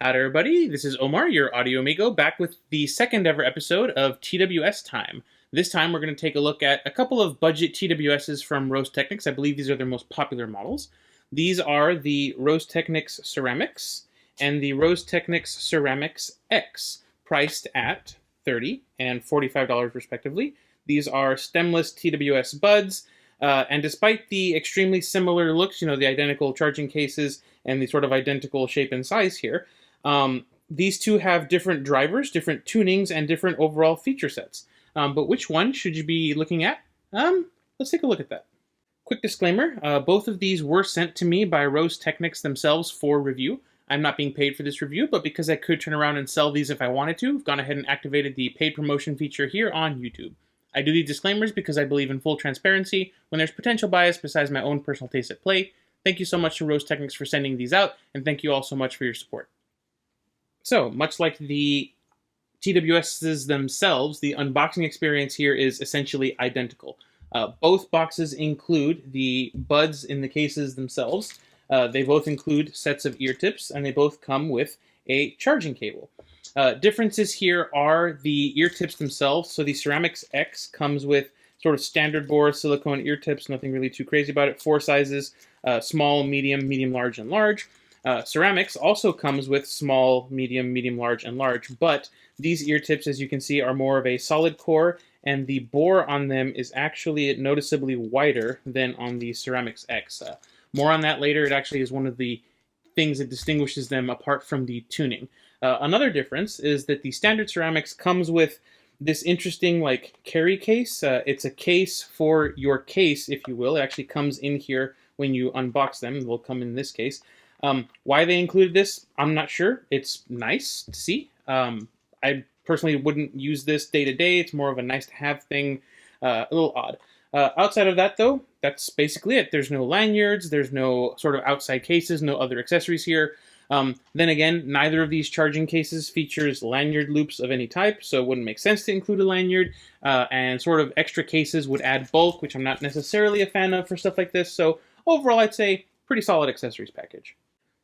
Howdy everybody, this is Omar, your audio amigo, back with the second ever episode of TWS Time. This time we're going to take a look at a couple of budget TWSs from RoseTechnics. I believe these are their most popular models. These are the RoseTechnics Ceramics and the RoseTechnics Ceramics X, priced at $30 and $45 respectively. These are stemless TWS buds, and despite the extremely similar looks, the identical charging cases and the sort of identical shape and size here, these two have different drivers, different tunings, and different overall feature sets. But which one should you be looking at? Let's take a look at that. Quick disclaimer, both of these were sent to me by RoseTechnics themselves for review. I'm not being paid for this review, but because I could turn around and sell these if I wanted to, I've gone ahead and activated the paid promotion feature here on YouTube. I do these disclaimers because I believe in full transparency when there's potential bias besides my own personal taste at play. Thank you so much to RoseTechnics for sending these out, and thank you all so much for your support. So, much like the TWSs themselves, the unboxing experience here is essentially identical. Both boxes include the buds in the cases themselves. They both include sets of ear tips, and they both come with a charging cable. Differences here are the ear tips themselves. So the Ceramics X comes with sort of standard bore silicone ear tips, nothing really too crazy about it. 4 sizes, small, medium, medium large, and large. Ceramics also comes with small, medium, medium large, and large, but these ear tips, as you can see, are more of a solid core, and the bore on them is actually noticeably wider than on the Ceramics X. More on that later. It actually is one of the things that distinguishes them apart from the tuning. Another difference is that the standard Ceramics comes with this interesting carry case. It's a case for your case, if you will. It actually comes in here when you unbox them. It will come in this case. Why they included this, I'm not sure. It's nice to see. I personally wouldn't use this day to day. It's more of a nice to have thing, a little odd. Outside of that, though, that's basically it. There's no lanyards, there's no sort of outside cases, no other accessories here. Then again, neither of these charging cases features lanyard loops of any type, so it wouldn't make sense to include a lanyard, and sort of extra cases would add bulk, which I'm not necessarily a fan of for stuff like this, so overall I'd say pretty solid accessories package.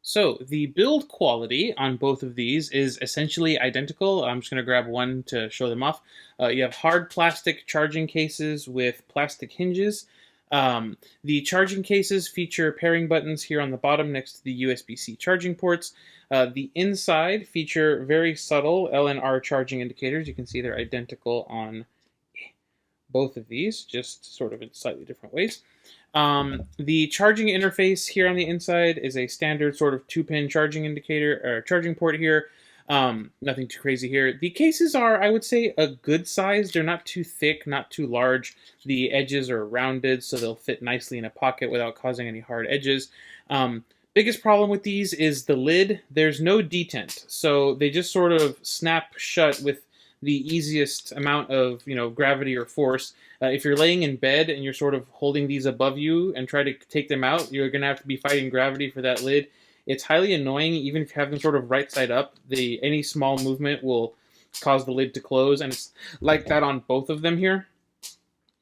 So, the build quality on both of these is essentially identical. I'm just going to grab one to show them off. You have hard plastic charging cases with plastic hinges. The charging cases feature pairing buttons here on the bottom next to the USB C charging ports. The inside feature very subtle L and R charging indicators. You can see they're identical on both of these, just sort of in slightly different ways. The charging interface here on the inside is a standard sort of 2-pin charging indicator or charging port here. Nothing too crazy here. The cases are, I would say, a good size. They're not too thick, not too large. The edges are rounded, so they'll fit nicely in a pocket without causing any hard edges. Biggest problem with these is the lid. There's no detent, so they just sort of snap shut with the easiest amount of gravity or force. If you're laying in bed and you're sort of holding these above you and try to take them out, you're going to have to be fighting gravity for that lid. It's highly annoying, even if you have them sort of right side up. Any small movement will cause the lid to close, and it's like that on both of them here.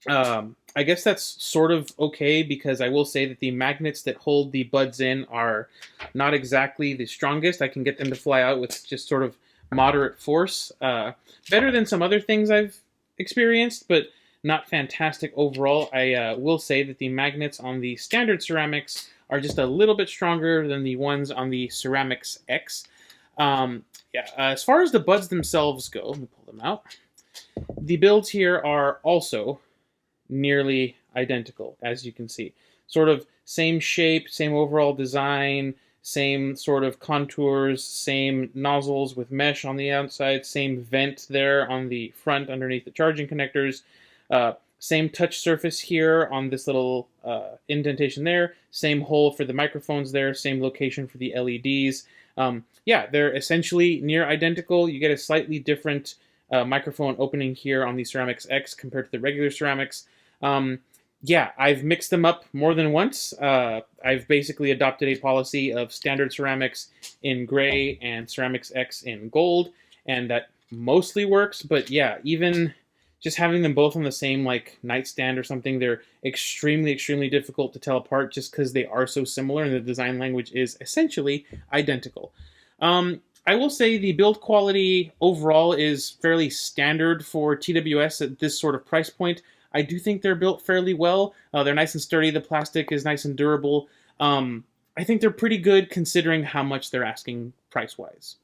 I guess that's sort of okay, because I will say that the magnets that hold the buds in are not exactly the strongest. I can get them to fly out with just sort of moderate force. Better than some other things I've experienced, but not fantastic overall. I will say that the magnets on the standard Ceramics are just a little bit stronger than the ones on the Ceramics X. As far as the buds themselves go, let me pull them out. The builds here are also nearly identical, as you can see. Sort of same shape, same overall design, same sort of contours, same nozzles with mesh on the outside, same vent there on the front underneath the charging connectors, same touch surface here on this little indentation there, same hole for the microphones there, same location for the LEDs. They're essentially near identical. You get a slightly different microphone opening here on the Ceramics X compared to the regular Ceramics. I've mixed them up more than once. I've basically adopted a policy of standard Ceramics in gray and Ceramics X in gold, and that mostly works. But yeah, even just having them both on the same nightstand or something, they're extremely, extremely difficult to tell apart just because they are so similar and the design language is essentially identical. I will say the build quality overall is fairly standard for TWS at this sort of price point. I do think they're built fairly well. They're nice and sturdy. The plastic is nice and durable. I think they're pretty good considering how much they're asking price-wise.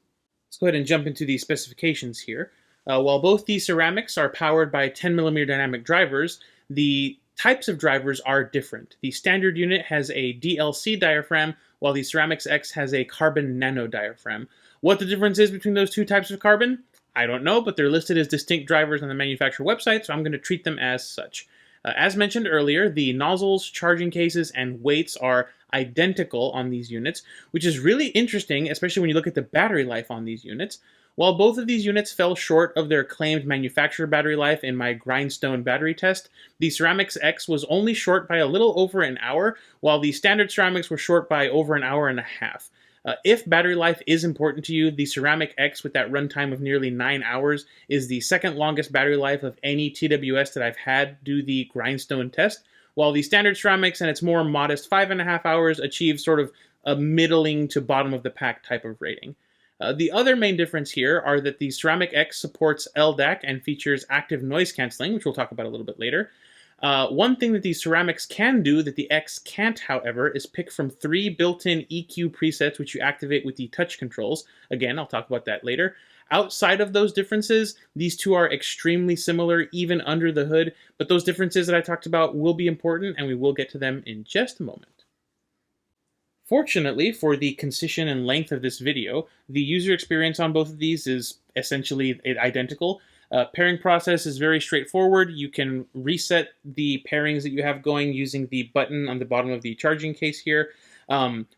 Let's go ahead and jump into the specifications here. While both these ceramics are powered by 10mm dynamic drivers, the types of drivers are different. The standard unit has a DLC diaphragm, while the Ceramics X has a carbon nano diaphragm. What the difference is between those two types of carbon, I don't know, but they're listed as distinct drivers on the manufacturer website, so I'm going to treat them as such. As mentioned earlier, the nozzles, charging cases, and weights are identical on these units, which is really interesting, especially when you look at the battery life on these units. While both of these units fell short of their claimed manufacturer battery life in my grindstone battery test, the Ceramics X was only short by a little over an hour, while the standard ceramics were short by over an hour and a half. If battery life is important to you, the Ceramic X with that runtime of nearly 9 hours is the second longest battery life of any TWS that I've had do the grindstone test, while the standard ceramics and its more modest 5.5 hours achieve sort of a middling to bottom of the pack type of rating. The other main difference here are that the Ceramic X supports LDAC and features active noise cancelling, which we'll talk about a little bit later. One thing that the ceramics can do that the X can't, however, is pick from 3 built-in EQ presets which you activate with the touch controls. Again, I'll talk about that later. Outside of those differences, these two are extremely similar even under the hood, but those differences that I talked about will be important, and we will get to them in just a moment. Fortunately, for the concision and length of this video, the user experience on both of these is essentially identical. Pairing process is very straightforward. You can reset the pairings that you have going using the button on the bottom of the charging case here,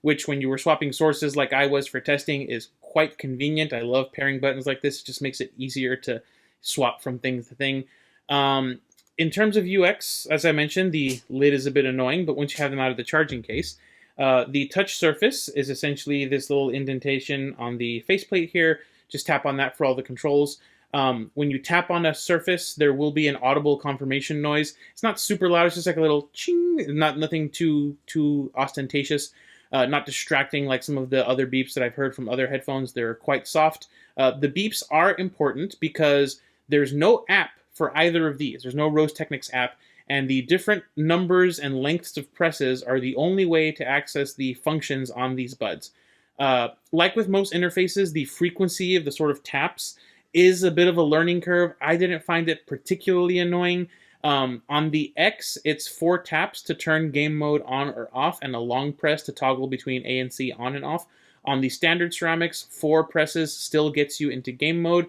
which when you were swapping sources like I was for testing is quite convenient. I love pairing buttons like this. It just makes it easier to swap from thing to thing. In terms of UX, as I mentioned, the lid is a bit annoying, but once you have them out of the charging case, the touch surface is essentially this little indentation on the faceplate here. Just tap on that for all the controls. When you tap on a surface, there will be an audible confirmation noise. It's not super loud, it's just like a little ching, nothing too ostentatious, not distracting like some of the other beeps that I've heard from other headphones. They're quite soft. The beeps are important because there's no app for either of these. There's no RoseTechnics app, and the different numbers and lengths of presses are the only way to access the functions on these buds. Like with most interfaces, the frequency of the sort of taps is a bit of a learning curve. I didn't find it particularly annoying. On the X, it's 4 taps to turn game mode on or off, and a long press to toggle between A and C on and off. On the standard ceramics, 4 presses still gets you into game mode.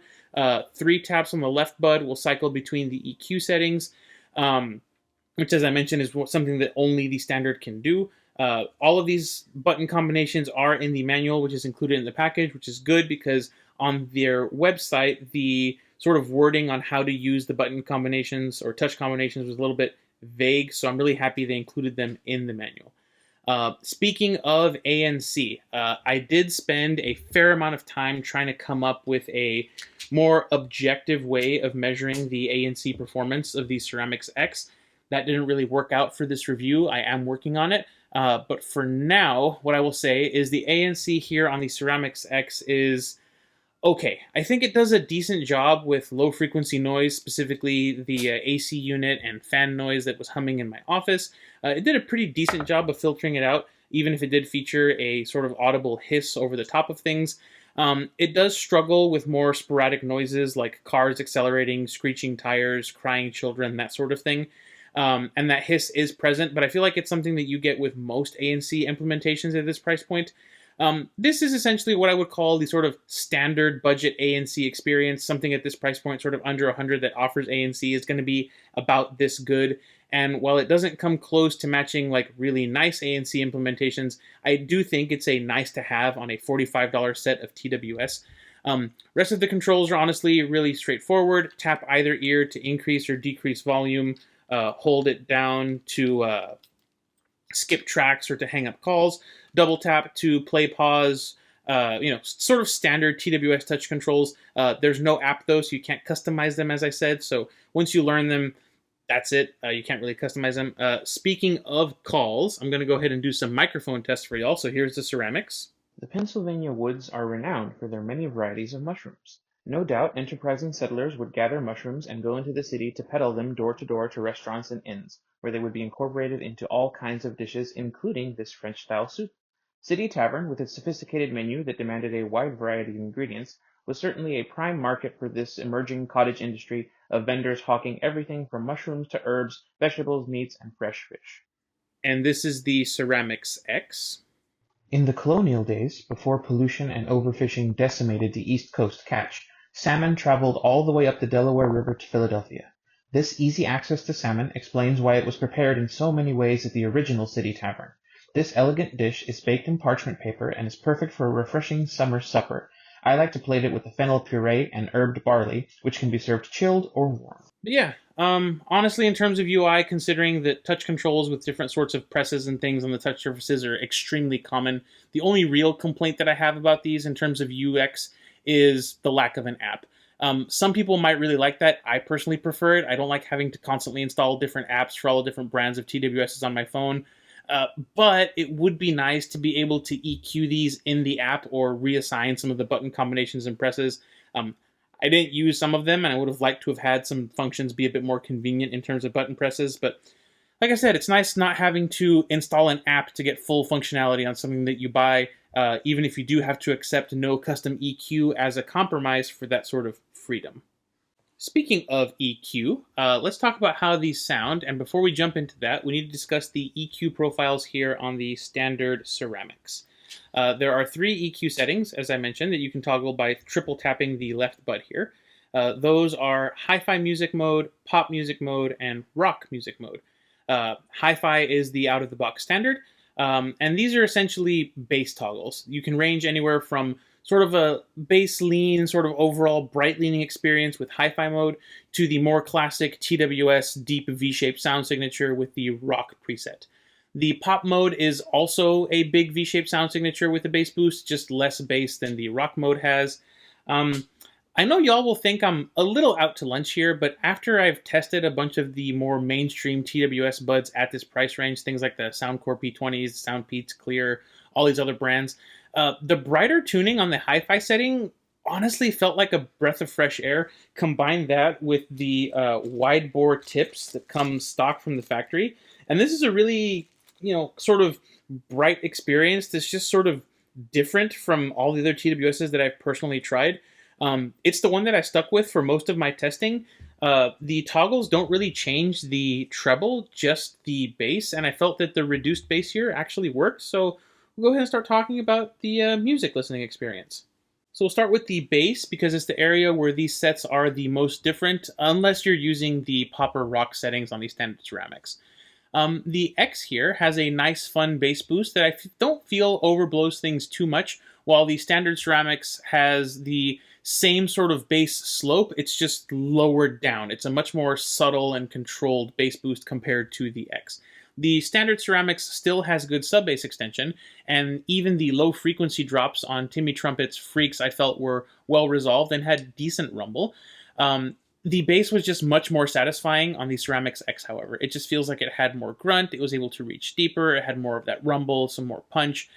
3 taps on the left bud will cycle between the EQ settings, which, as I mentioned, is something that only the standard can do. All of these button combinations are in the manual, which is included in the package, which is good because on their website, the sort of wording on how to use the button combinations or touch combinations was a little bit vague, so I'm really happy they included them in the manual. Speaking of ANC, I did spend a fair amount of time trying to come up with a more objective way of measuring the ANC performance of the Ceramics X. That didn't really work out for this review. I am working on it. But for now, what I will say is the ANC here on the Ceramics X is okay. I think it does a decent job with low frequency noise, specifically the AC unit and fan noise that was humming in my office. It did a pretty decent job of filtering it out, even if it did feature a sort of audible hiss over the top of things. It does struggle with more sporadic noises like cars accelerating, screeching tires, crying children, that sort of thing. And that hiss is present, but I feel like it's something that you get with most ANC implementations at this price point. This is essentially what I would call the sort of standard budget ANC experience. Something at this price point, sort of under 100, that offers ANC is going to be about this good. And while it doesn't come close to matching like really nice ANC implementations, I do think it's a nice to have on a $45 set of TWS. Rest of the controls are honestly really straightforward. Tap either ear to increase or decrease volume. Hold it down to skip tracks or to hang up calls. Double tap to play pause. Sort of standard TWS touch controls. There's no app though, so you can't customize them, as I said. So once you learn them, that's it. You can't really customize them. Speaking of calls, I'm going to go ahead and do some microphone tests for y'all. So here's the Ceramics. The Pennsylvania woods are renowned for their many varieties of mushrooms. No doubt enterprising settlers would gather mushrooms and go into the city to peddle them door to door to restaurants and inns, where they would be incorporated into all kinds of dishes, including this French-style soup. City Tavern, with its sophisticated menu that demanded a wide variety of ingredients, was certainly a prime market for this emerging cottage industry of vendors hawking everything from mushrooms to herbs, vegetables, meats, and fresh fish. And this is the Ceramics X. In the colonial days, before pollution and overfishing decimated the East Coast catch, salmon traveled all the way up the Delaware River to Philadelphia. This easy access to salmon explains why it was prepared in so many ways at the original City Tavern. This elegant dish is baked in parchment paper and is perfect for a refreshing summer supper. I like to plate it with a fennel puree and herbed barley, which can be served chilled or warm. Yeah, honestly, in terms of UI, considering that touch controls with different sorts of presses and things on the touch surfaces are extremely common, the only real complaint that I have about these in terms of UX is the lack of an app. Some people might really like that. I personally prefer it. I don't like having to constantly install different apps for all the different brands of TWSs on my phone. But it would be nice to be able to EQ these in the app or reassign some of the button combinations and presses. I didn't use some of them, and I would have liked to have had some functions be a bit more convenient in terms of button presses, but like I said, it's nice not having to install an app to get full functionality on something that you buy, even if you do have to accept no custom EQ as a compromise for that sort of freedom. Speaking of EQ, let's talk about how these sound, and before we jump into that, we need to discuss the EQ profiles here on the standard Ceramics. There are 3 EQ settings, as I mentioned, that you can toggle by triple tapping the left butt here. Those are Hi-Fi Music Mode, Pop Music Mode, and Rock Music Mode. Hi-Fi is the out-of-the-box standard, and these are essentially bass toggles. You can range anywhere from sort of a bass lean, sort of overall bright leaning experience with Hi-Fi mode to the more classic TWS deep V-shaped sound signature with the Rock preset. The Pop mode is also a big V-shaped sound signature with a bass boost, just less bass than the Rock mode has. I know y'all will think I'm a little out to lunch here, but after I've tested a bunch of the more mainstream TWS buds at this price range, things like the Soundcore P20s, Soundpeats Clear, all these other brands, the brighter tuning on the Hi-Fi setting honestly felt like a breath of fresh air. Combine that with the wide bore tips that come stock from the factory, and this is a really, sort of bright experience that's just sort of different from all the other TWSs that I've personally tried. It's the one that I stuck with for most of my testing. The toggles don't really change the treble, just the bass, and I felt that the reduced bass here actually worked, so we'll go ahead and start talking about the music listening experience. So we'll start with the bass, because it's the area where these sets are the most different, unless you're using the pop or rock settings on the standard Ceramics. The X here has a nice fun bass boost that I don't feel overblows things too much, while the standard Ceramics has the same sort of bass slope, it's just lowered down. It's a much more subtle and controlled bass boost compared to the X. The standard Ceramics still has good sub-bass extension, and even the low frequency drops on Timmy Trumpet's Freaks I felt were well resolved and had decent rumble. The bass was just much more satisfying on the Ceramics X, however. It just feels like it had more grunt, it was able to reach deeper, it had more of that rumble, some more punch.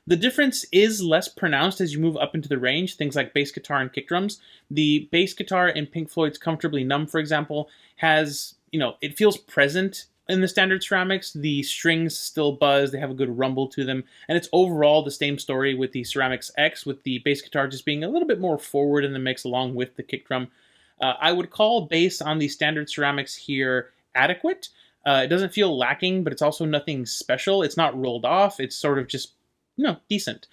The difference is less pronounced as you move up into the range, things like bass guitar and kick drums. The bass guitar in Pink Floyd's Comfortably Numb, for example, has, it feels present in the standard Ceramics. The strings still buzz, they have a good rumble to them, and it's overall the same story with the Ceramics X, with the bass guitar just being a little bit more forward in the mix along with the kick drum. I would call bass on the standard Ceramics here adequate. It doesn't feel lacking, but it's also nothing special. It's not rolled off, it's sort of just decent.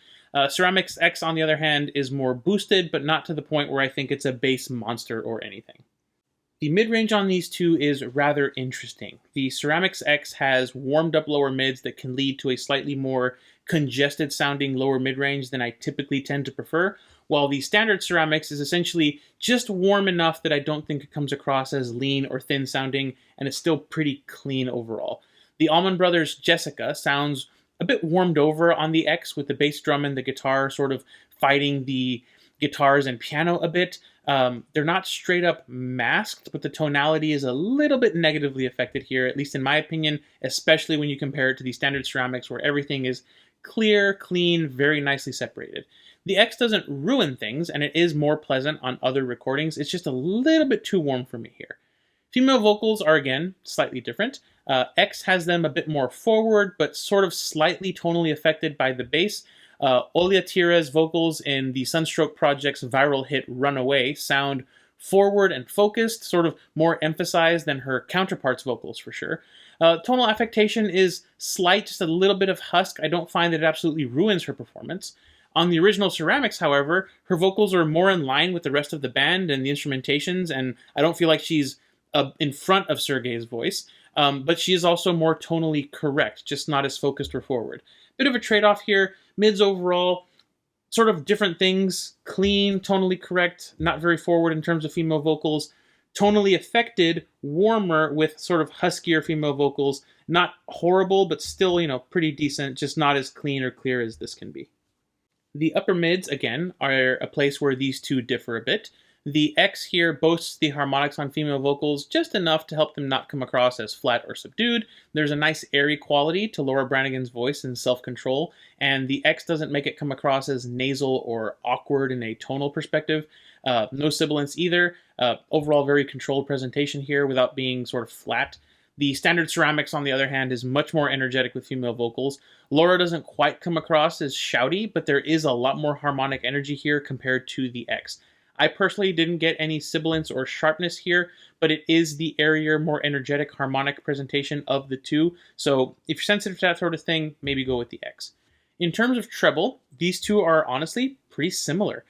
Ceramics X, on the other hand, is more boosted, but not to the point where I think it's a bass monster or anything. The mid-range on these two is rather interesting. The Ceramics X has warmed up lower mids that can lead to a slightly more congested sounding lower mid-range than I typically tend to prefer, while the standard Ceramics is essentially just warm enough that I don't think it comes across as lean or thin sounding, and it's still pretty clean overall. The Allman Brothers Jessica sounds a bit warmed over on the X, with the bass drum and the guitar sort of fighting the guitars and piano a bit. They're not straight up masked, but the tonality is a little bit negatively affected here, at least in my opinion, especially when you compare it to the standard Ceramics, where everything is clear, clean, very nicely separated. The X doesn't ruin things, and it is more pleasant on other recordings. It's just a little bit too warm for me here. Female vocals are, again, slightly different. X has them a bit more forward, but sort of slightly tonally affected by the bass. Olia Tira's vocals in the Sunstroke Project's viral hit Runaway sound forward and focused, sort of more emphasized than her counterpart's vocals for sure. Tonal affectation is slight, just a little bit of husk. I don't find that it absolutely ruins her performance. On the original Ceramics, however, her vocals are more in line with the rest of the band and the instrumentations, and I don't feel like she's in front of Sergei's voice. But she is also more tonally correct, just not as focused or forward. Bit of a trade-off here. Mids overall, sort of different things. Clean, tonally correct, not very forward in terms of female vocals. Tonally affected, warmer with sort of huskier female vocals. Not horrible, but still, pretty decent, just not as clean or clear as this can be. The upper mids, again, are a place where these two differ a bit. The X here boasts the harmonics on female vocals just enough to help them not come across as flat or subdued. There's a nice airy quality to Laura Branigan's voice and self-control, and the X doesn't make it come across as nasal or awkward in a tonal perspective. No sibilance either. Overall, very controlled presentation here without being sort of flat. The standard Ceramics, on the other hand, is much more energetic with female vocals. Laura doesn't quite come across as shouty, but there is a lot more harmonic energy here compared to the X. I personally didn't get any sibilance or sharpness here, but it is the airier, more energetic harmonic presentation of the two, so if you're sensitive to that sort of thing, maybe go with the X. In terms of treble, these two are honestly pretty similar.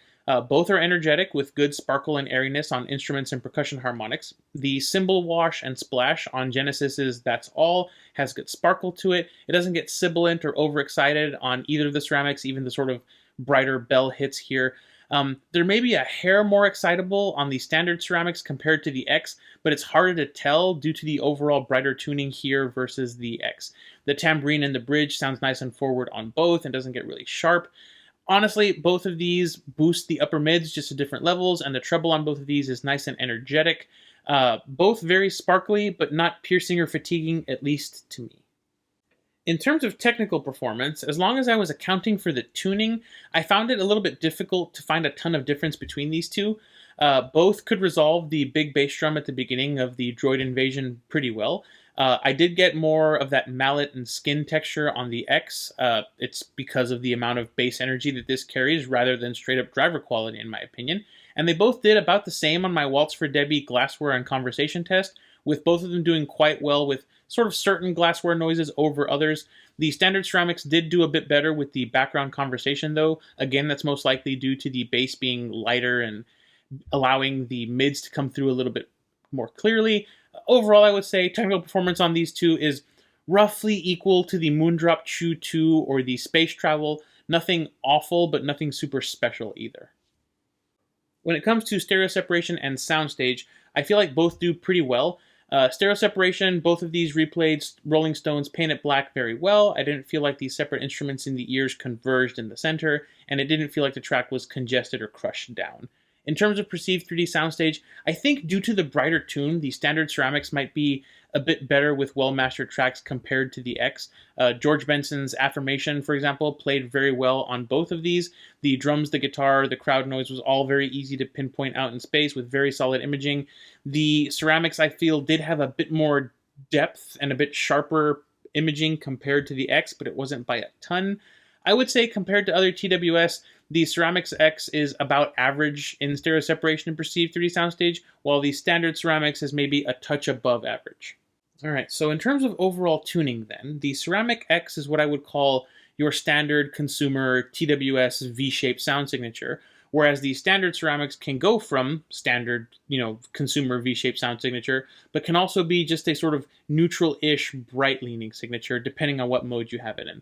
Both are energetic with good sparkle and airiness on instruments and percussion harmonics. The cymbal wash and splash on Genesis's That's All has good sparkle to it. It doesn't get sibilant or overexcited on either of the Ceramics, even the sort of brighter bell hits here. There may be a hair more excitable on the standard Ceramics compared to the X, but it's harder to tell due to the overall brighter tuning here versus the X. The tambourine and the bridge sounds nice and forward on both and doesn't get really sharp. Honestly, both of these boost the upper mids just to different levels, and the treble on both of these is nice and energetic. Both very sparkly, but not piercing or fatiguing, at least to me. In terms of technical performance, as long as I was accounting for the tuning, I found it a little bit difficult to find a ton of difference between these two. Both could resolve the big bass drum at the beginning of the Droid Invasion pretty well. I did get more of that mallet and skin texture on the X. It's because of the amount of bass energy that this carries rather than straight up driver quality in my opinion. And they both did about the same on my Waltz for Debbie glassware and conversation test, with both of them doing quite well with sort of certain glassware noises over others. The standard Ceramics did do a bit better with the background conversation though. Again, that's most likely due to the bass being lighter and allowing the mids to come through a little bit more clearly. Overall, I would say technical performance on these two is roughly equal to the Moondrop Ep.2 or the Space Travel. Nothing awful, but nothing super special either. When it comes to stereo separation and soundstage, I feel like both do pretty well. Stereo separation, both of these replayed Rolling Stones Paint It Black very well. I didn't feel like the separate instruments in the ears converged in the center, and it didn't feel like the track was congested or crushed down. In terms of perceived 3D soundstage, I think due to the brighter tune, the standard Ceramics might be a bit better with well-mastered tracks compared to the X. George Benson's Affirmation, for example, played very well on both of these. The drums, the guitar, the crowd noise was all very easy to pinpoint out in space with very solid imaging. The Ceramics, I feel, did have a bit more depth and a bit sharper imaging compared to the X, but it wasn't by a ton. I would say compared to other TWS, the Ceramics X is about average in stereo separation and perceived 3D soundstage, while the standard Ceramics is maybe a touch above average. Alright, so in terms of overall tuning then, the Ceramic X is what I would call your standard consumer TWS V-shaped sound signature, whereas the standard Ceramics can go from standard, consumer V-shaped sound signature, but can also be just a sort of neutral-ish bright-leaning signature, depending on what mode you have it in.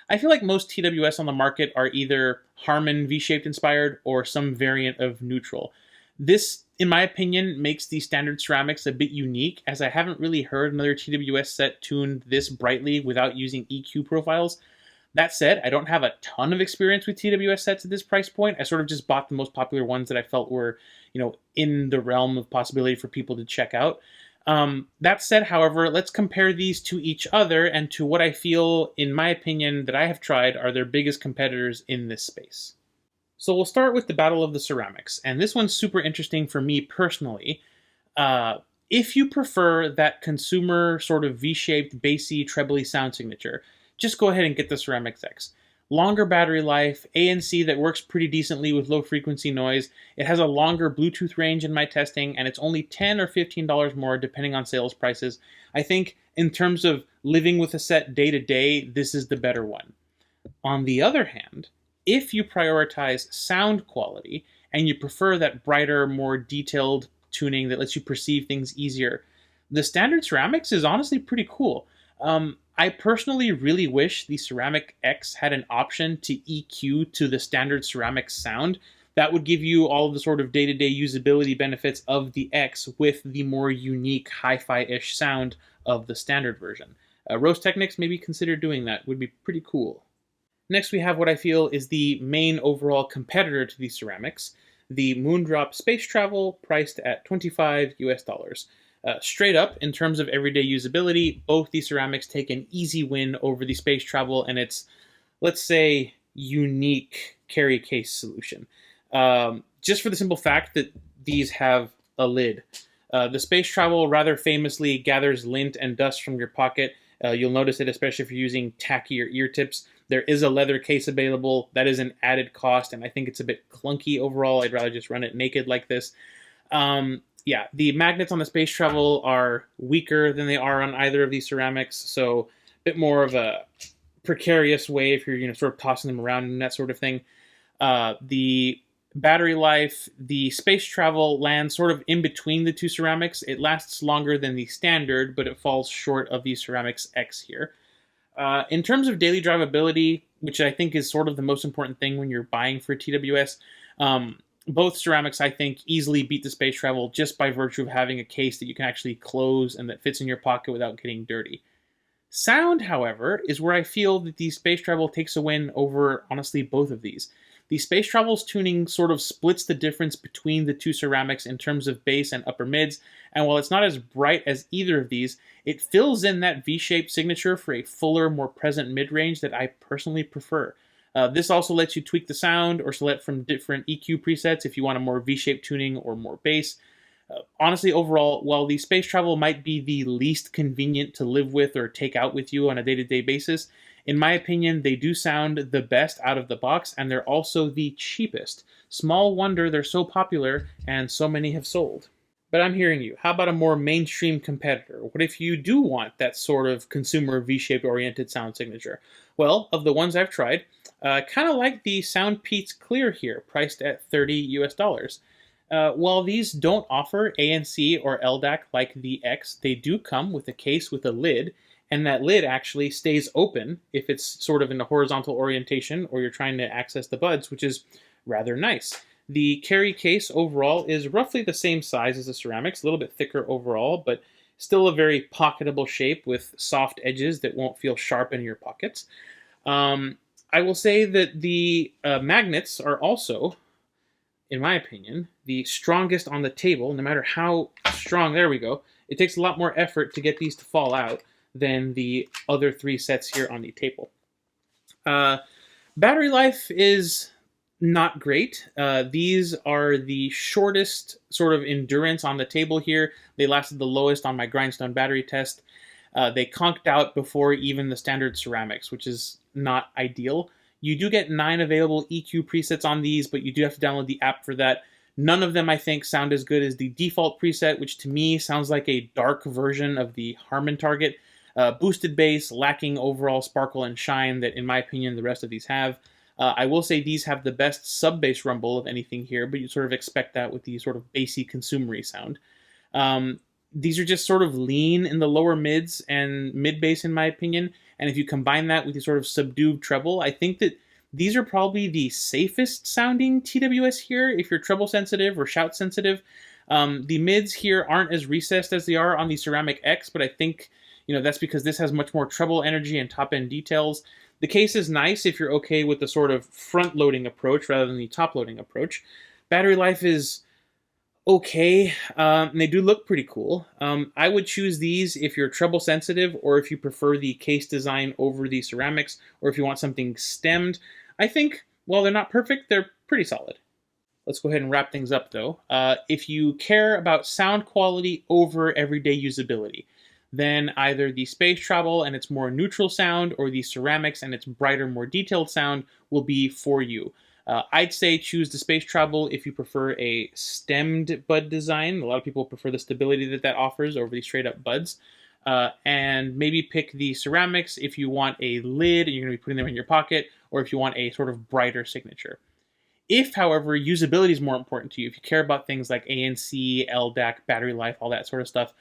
I feel like most TWS on the market are either Harman V-shaped inspired or some variant of neutral. This, in my opinion, makes the standard Ceramics a bit unique, as I haven't really heard another TWS set tuned this brightly without using EQ profiles. That said, I don't have a ton of experience with TWS sets at this price point. I sort of just bought the most popular ones that I felt were, in the realm of possibility for people to check out. That said, however, let's compare these to each other and to what I feel, in my opinion, that I have tried are their biggest competitors in this space. So we'll start with the Battle of the Ceramics, and this one's super interesting for me personally. If you prefer that consumer sort of V-shaped, bassy, trebly sound signature, just go ahead and get the Ceramics X. Longer battery life, ANC that works pretty decently with low frequency noise. It has a longer Bluetooth range in my testing, and it's only $10 or $15 more depending on sales prices. I think in terms of living with a set day to day, this is the better one. On the other hand, if you prioritize sound quality and you prefer that brighter, more detailed tuning that lets you perceive things easier, the standard Ceramics is honestly pretty cool. I personally really wish the Ceramic X had an option to EQ to the standard Ceramic sound. That would give you all of the sort of day-to-day usability benefits of the X with the more unique hi-fi-ish sound of the standard version. RoseTechnics maybe consider doing that. Would be pretty cool. Next we have what I feel is the main overall competitor to the Ceramics, the Moondrop Space Travel, priced at $25 US. Straight up, in terms of everyday usability, both the Ceramics take an easy win over the Space Travel and its, let's say, unique carry case solution. Just for the simple fact that these have a lid. The Space Travel rather famously gathers lint and dust from your pocket. You'll notice it especially if you're using tackier ear tips. There is a leather case available. That is an added cost, and I think it's a bit clunky overall. I'd rather just run it naked like this. Yeah, the magnets on the Space Travel are weaker than they are on either of these Ceramics, so a bit more of a precarious way if you're sort of tossing them around and that sort of thing. The battery life, the Space Travel lands sort of in between the two Ceramics. It lasts longer than the standard, but it falls short of the Ceramics X here. In terms of daily drivability, which I think is sort of the most important thing when you're buying for TWS, both Ceramics, I think, easily beat the Space Travel just by virtue of having a case that you can actually close and that fits in your pocket without getting dirty. Sound, however, is where I feel that the Space Travel takes a win over, honestly, both of these. The Space Travel's tuning sort of splits the difference between the two Ceramics in terms of bass and upper mids, and while it's not as bright as either of these, it fills in that V-shaped signature for a fuller, more present mid-range that I personally prefer. This also lets you tweak the sound or select from different EQ presets if you want a more V-shaped tuning or more bass. Honestly, overall, while the Space Travel might be the least convenient to live with or take out with you on a day-to-day basis, in my opinion, they do sound the best out of the box, and they're also the cheapest. Small wonder they're so popular and so many have sold. But I'm hearing you. How about a more mainstream competitor? What if you do want that sort of consumer V-shaped oriented sound signature? Well, of the ones I've tried, kind of like the Soundpeats Clear here, priced at $30 US. While these don't offer ANC or LDAC like the X, they do come with a case with a lid, and that lid actually stays open if it's sort of in a horizontal orientation or you're trying to access the buds, which is rather nice. The carry case overall is roughly the same size as the Ceramics, a little bit thicker overall, but still a very pocketable shape with soft edges that won't feel sharp in your pockets. I will say that the magnets are also, in my opinion, the strongest on the table, no matter how strong, there we go. It takes a lot more effort to get these to fall out than the other three sets here on the table. Battery life is not great. These are the shortest sort of endurance on the table here. They lasted the lowest on my grindstone battery test. They conked out before even the standard Ceramics, which is not ideal. You do get 9 available EQ presets on these, but you do have to download the app for that. None of them, I think, sound as good as the default preset, which to me sounds like a dark version of the Harman target. Boosted bass, lacking overall sparkle and shine that, in my opinion, the rest of these have. I will say these have the best sub-bass rumble of anything here, but you sort of expect that with the sort of bassy consumery sound. These are just sort of lean in the lower mids and mid-bass, in my opinion, and if you combine that with the sort of subdued treble, I think that these are probably the safest sounding TWS here if you're treble sensitive or shout sensitive. The mids here aren't as recessed as they are on the Ceramic X, but I think that's because this has much more treble energy and top-end details. The case is nice if you're okay with the sort of front-loading approach rather than the top-loading approach. Battery life is okay. And they do look pretty cool. I would choose these if you're treble sensitive, or if you prefer the case design over the ceramics, or if you want something stemmed. I think, while they're not perfect, they're pretty solid. Let's go ahead and wrap things up though. If you care about sound quality over everyday usability, then either the Space Travel and its more neutral sound, or the ceramics and its brighter, more detailed sound will be for you. I'd say choose the Space Travel if you prefer a stemmed bud design. A lot of people prefer the stability that that offers over the straight up buds. And maybe pick the ceramics if you want a lid and you're going to be putting them in your pocket, or if you want a sort of brighter signature. If, however, usability is more important to you, if you care about things like ANC, LDAC, battery life, all that sort of stuff,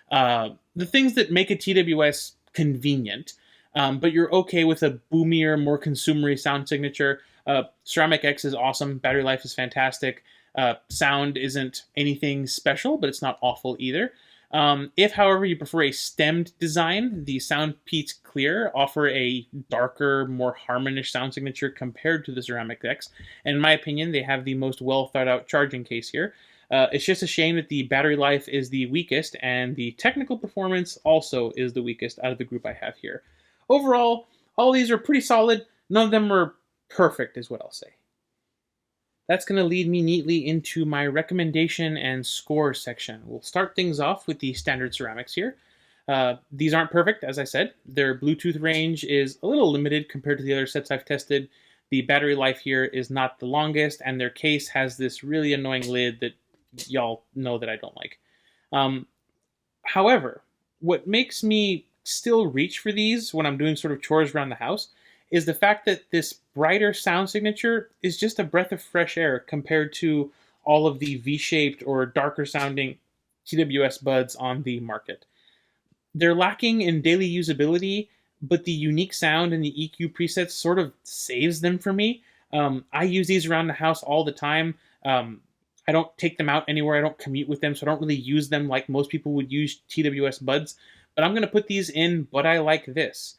the things that make a TWS convenient, but you're okay with a boomier, more consumery sound signature, Ceramic X is awesome. Battery life is fantastic. Sound isn't anything special, but it's not awful either. If, however, you prefer a stemmed design, the Soundpeats Clear offer a darker, more harmonish sound signature compared to the Ceramic X. And in my opinion, they have the most well thought out charging case here. It's just a shame that the battery life is the weakest, and the technical performance also is the weakest out of the group I have here. Overall, all these are pretty solid. None of them are perfect, is what I'll say. That's going to lead me neatly into my recommendation and score section. We'll start things off with the standard ceramics here. These aren't perfect, as I said. Their Bluetooth range is a little limited compared to the other sets I've tested. The battery life here is not the longest, and their case has this really annoying lid that y'all know that I don't like. However, what makes me still reach for these when I'm doing sort of chores around the house is the fact that this brighter sound signature is just a breath of fresh air compared to all of the V-shaped or darker sounding TWS buds on the market. They're lacking in daily usability, but the unique sound and the EQ presets sort of saves them for me. I use these around the house all the time. I don't take them out anywhere. I don't commute with them, so I don't really use them like most people would use TWS buds. But I'm going to put these in, but I like this.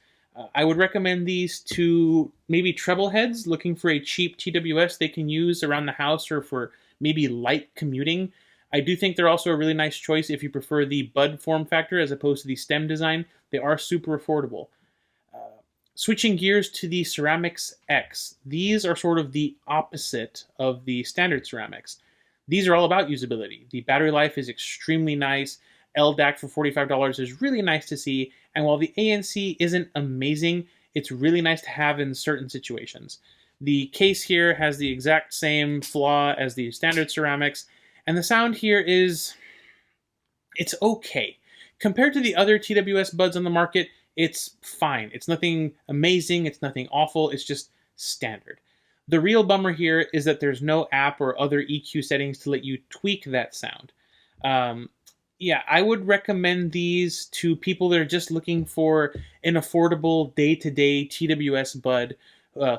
I would recommend these to maybe treble heads looking for a cheap TWS they can use around the house, or for maybe light commuting. I do think they're also a really nice choice if you prefer the bud form factor as opposed to the stem design. They are super affordable. Switching gears to the Ceramics X. These are sort of the opposite of the standard ceramics. These are all about usability. The battery life is extremely nice. LDAC for $45 is really nice to see, and while the ANC isn't amazing, it's really nice to have in certain situations. The case here has the exact same flaw as the standard ceramics, and the sound here it's okay. Compared to the other TWS buds on the market, it's fine. It's nothing amazing, it's nothing awful, it's just standard. The real bummer here is that there's no app or other EQ settings to let you tweak that sound. Yeah, I would recommend these to people that are just looking for an affordable day-to-day TWS bud,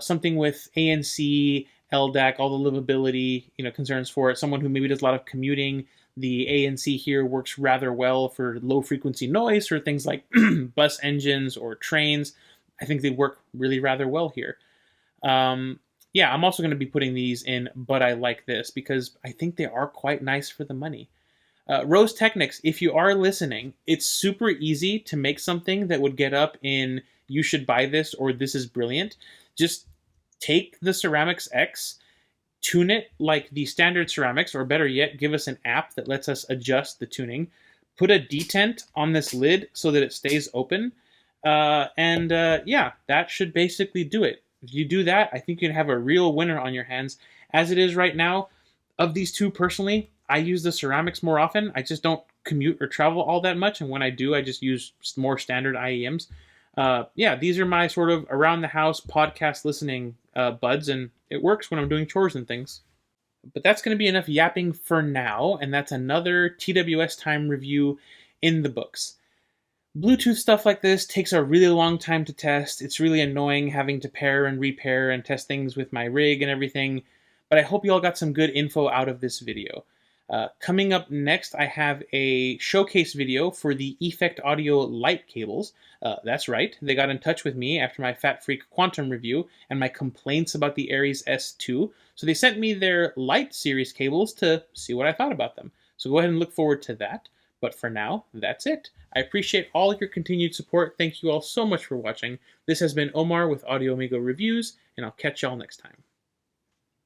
something with ANC, LDAC, all the livability concerns for it. Someone who maybe does a lot of commuting. The ANC here works rather well for low-frequency noise or things like bus engines or trains. I think they work really rather well here. Yeah, I'm also going to be putting these in, but I like this because I think they are quite nice for the money. RoseTechnics, if you are listening, it's super easy to make something that would get up in "you should buy this" or "this is brilliant." Just take the Ceramics X, tune it like the standard ceramics, or better yet, give us an app that lets us adjust the tuning. Put a detent on this lid so that it stays open, and yeah, that should basically do it. If you do that, I think you can have a real winner on your hands. As it is right now, of these two, personally, I use the ceramics more often. I just don't commute or travel all that much, and when I do, I just use more standard IEMs. Yeah, these are my sort of around-the-house podcast listening buds, and it works when I'm doing chores and things. But that's going to be enough yapping for now, and that's another TWS Time review in the books. Bluetooth stuff like this takes a really long time to test. It's really annoying having to pair and repair and test things with my rig and everything, but I hope you all got some good info out of this video. Coming up next, I have a showcase video for the Effect Audio light cables. That's right, they got in touch with me after my Fat Freak Quantum review and my complaints about the Aries S2, so they sent me their light series cables to see what I thought about them. So go ahead and look forward to that. But for now, that's it. I appreciate all your continued support. Thank you all so much for watching. This has been Omar with Audio Amigo Reviews, and I'll catch y'all next time.